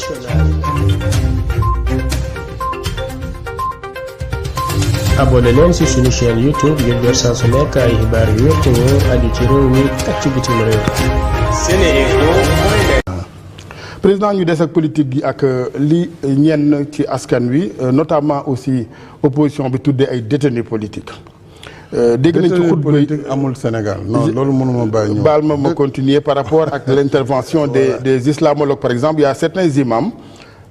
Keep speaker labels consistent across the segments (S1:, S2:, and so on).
S1: internationale. abonné leen ci suñu chaîne YouTube ngir jot saa su nekk ay xibaar yu wér te wóor aju ci réew mi ak ci bitim réew.
S2: président ñu des ak politique gi ak li ñenn ci askan wi notamment aussi opposition bi tuddee ay détenus politiques. dégg nañ ci xutba
S3: politique amul Sénégal non loolu mënuma bàyyi ñëw.
S2: baal ma continuer par rapport ak l'intervention des islamologues par exemple il y a certains imams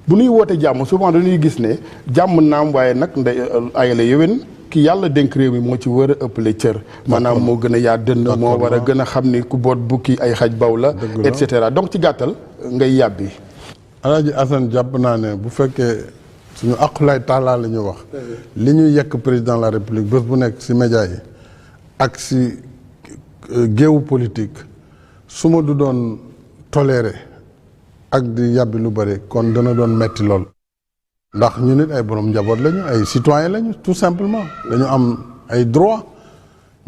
S2: bu ñuy woote jàmm souvent dañuy gis ne jàmm naam waaye nag ndey ayala yéwén ki yàlla dénk réew mi moo ci war a ëppale cër. maanaam moo gën a yaa dënn moo war a gën a xam ni ku boot bukki ay xaj baw la et cetera donc ci gàttal ngay yàbbi.
S3: Alaaji Assane jàpp naa ne bu fekkee suñu aqulaay taalaa la ñu wax li ñuy yekk président de la république bés bu nekk si média yi ak si géewu politique su ma du doon toléré ak di yàbbi lu bëri kon dana doon metti lool ndax ñu nit ay borom njaboot lañu ay citoyen lañu tout simplement dañu am ay droit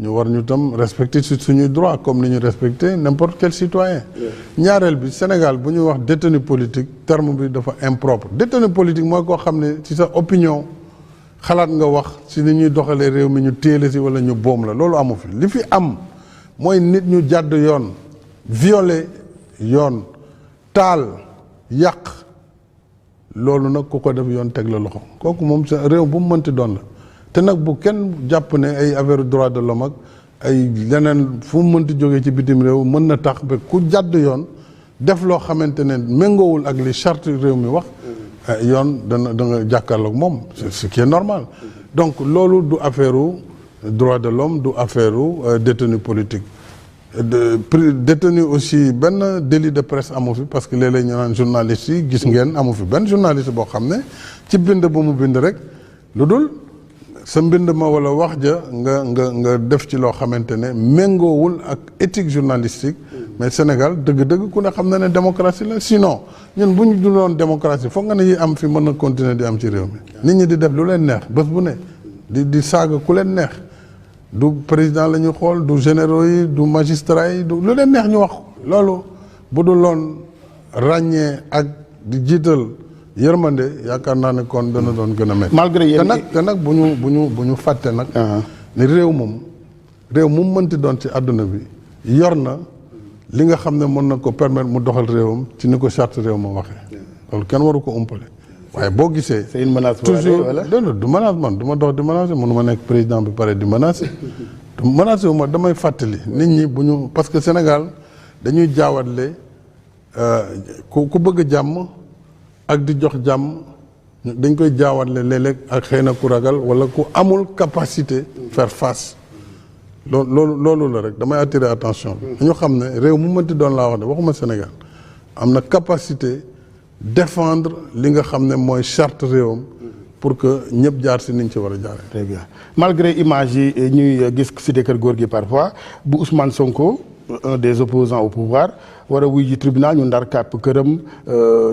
S3: ñu war ñu tam respecter suñuy droit comme ni ñu respecter n'importe quel citoyen ñaareel bi Sénégal bu ñu wax détenu politique terme bi dafa impropre détenu politique mooy koo xam ne ci sa opinion xalaat nga wax si ni ñuy doxalee réew mi ñu téele si wala ñu boom la loolu amu fi li fi am mooy nit ñu jàdd yoon violer yoon taal yàq loolu nag ku ko def yoon teg la loxo kooku moom sa réew bu mu mënti doon la te nag bu kenn jàpp ne ay affaire droit de l'homme ak ay leneen fu mu mënti jógee ci bitim réew mën na tax ba ku jàdd yoon def loo xamante ne méngoowul ak li charte réew mi wax yoon da nga jàkkaarloog moom ce qui est normal donc loolu du affaire droit de l'homme du affaire détenu politique détenu aussi benn délit de presse amu fi parce que léeg-léeg ñu naan journaliste yi gis ngeen amu fi benn journaliste boo xam ne ci bind bu mu bind rek lu dul sa mbind ma wala wax ja nga def ci loo xamante ne méngoowul ak éthique journalistique mais Sénégal dëgg-dëgg ku ne xam na ne démocratie la sinon ñun bu ñu dundoon démocratie foog nga ne yi am fi mën na continuer di am ci réew mi nit ñi di def lu leen neex bés bu ne di saaga ku leen neex du président la ñu xool du généraux yi du magistrat yi du lu leen neex ñu wax loolu bu dul loon ràññee ak di jiital yërmande yaakaar naa ne kon dana doon gën a métti.
S2: malgré yéen
S3: te nag bu ñu fàtte nag. ni réew mu mënti doon ci àdduna bi yor na li nga xam ne mën na ko permettre mu doxal réewam ci ni ko charte réew ma waxee. loolu kenn waru ko umpale. waaye boo gisee.
S2: c'est une menace
S3: toujours du menace man du ma dox di menacer mënu ma nekk président bi pare di menacer. du menacer wu ma damay fàttali nit ñi bu ñu parce que Sénégal dañuy jaawatle ku bëgg jàmm. ak di jox jàmm dañ koy jaawatle léeg-léeg ak xëy na ku ragal wala ku amul capacité faire face loolu la rek damay attirer attention dañu xam ne réew mu mënti doon laa wax de waxuma Sénégal am na capacité défendre li nga xam ne mooy charte réewam pour que ñëpp jaar si niñ ci war a jaaree.
S2: très bien malgré image yi ñuy gis cité Kër Gorgui parfois bu Ousmane Sonko un des opposants au pouvoir war a wuy ji tribunal ñu ndar kàpp këram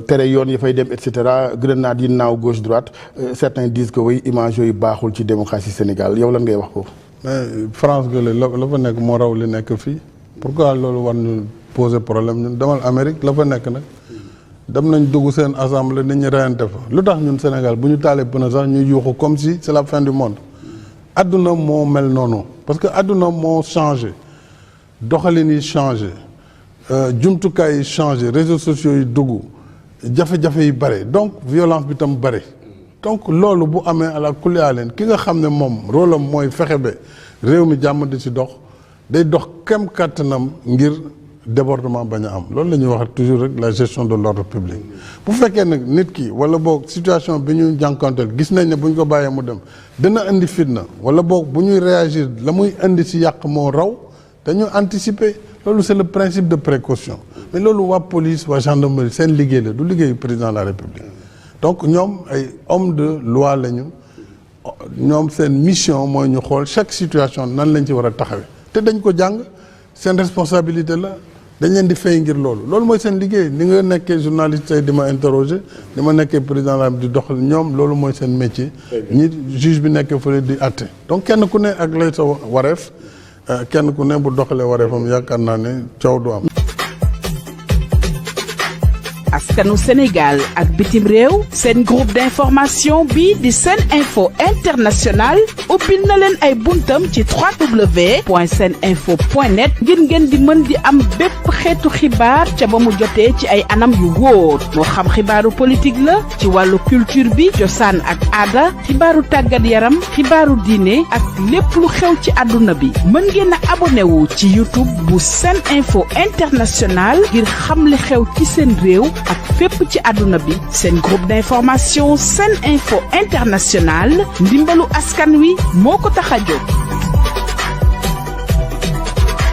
S2: tere yoon yi fay dem et cetera grenade yi naaw gauche droite certains disent que oui image yooyu baaxul ci démocratie Sénégal yow lan ngay wax foofu.
S3: mais France gële la fa nekk moo raw li nekk fii pourquoi loolu war ñu poser problème ñun demal Amérique la fa nekk nag dem nañ dugg seen assemblée nit ñi reyante fa lu tax ñun Sénégal bu ñu taalee pneu sax ñuy yuuxu comme si c'est la fin du monde adduna moo mel noonu parce que adduna moo changé doxalin yi changé jumtukaay yi changé réseaux sociaux yi dugg jafe-jafe yi bare donc violence bi tam bare donc loolu bu amee ala kulli leen ki nga xam ne moom rôle am mooy fexe ba réew mi jàmm di ci dox day dox kem kàttanam ngir débordement bañ a am loolu la ñuy wax toujours rek la gestion de l'ordre public bu fekkee nag nit ki wala boog situation bi ñu jànkonteel gis nañ ne bu ñu ko bàyyee mu dem dina indi fitna wala boog bu ñuy réagir la muy indi ci yàq moo raw dañu anticiper loolu c'est le principe de précaution mais loolu waa police waa gendarmerie seen liggéey la du liggéeyu président de la république donc ñoom ay hommes de loi lañu ñoom seen mission mooy ñu xool chaque situation nan lañ ci war a taxawee te dañ ko jàng seen responsabilité la dañ leen di fay ngir loolu mooy seen liggéey ni nga nekkee journaliste tey di ma interroger ni ma nekkee président la di doxal ñoom loolu mooy seen métier ñi juge bi nekkee fële di àtte donc kenn ku ne ak lay sa wareef kenn ku ne bu doxalee wareefam yaakaar naa ne coow du am
S4: askanu Sénégal ak bitim réew seen groupe d'information bi di Sen Info International ubbil na leen ay buntam ci www.seninfo.net ngir ngeen di mën di am bépp xeetu xibaar ca ba mu jotee ci ay anam yu wóor moo xam xibaaru politique la ci wàllu culture bi cosaan ak aada xibaaru tàggat yaram xibaaru diine ak lépp lu xew ci àdduna bi mën ngeen a abonné wu ci YouTube bu Sen Info International ngir xam li xew ci seen réew ak fépp ci àdduna bi seen groupe d'information Sen Info International ndimbalu askan wi moo ko tax a jóg.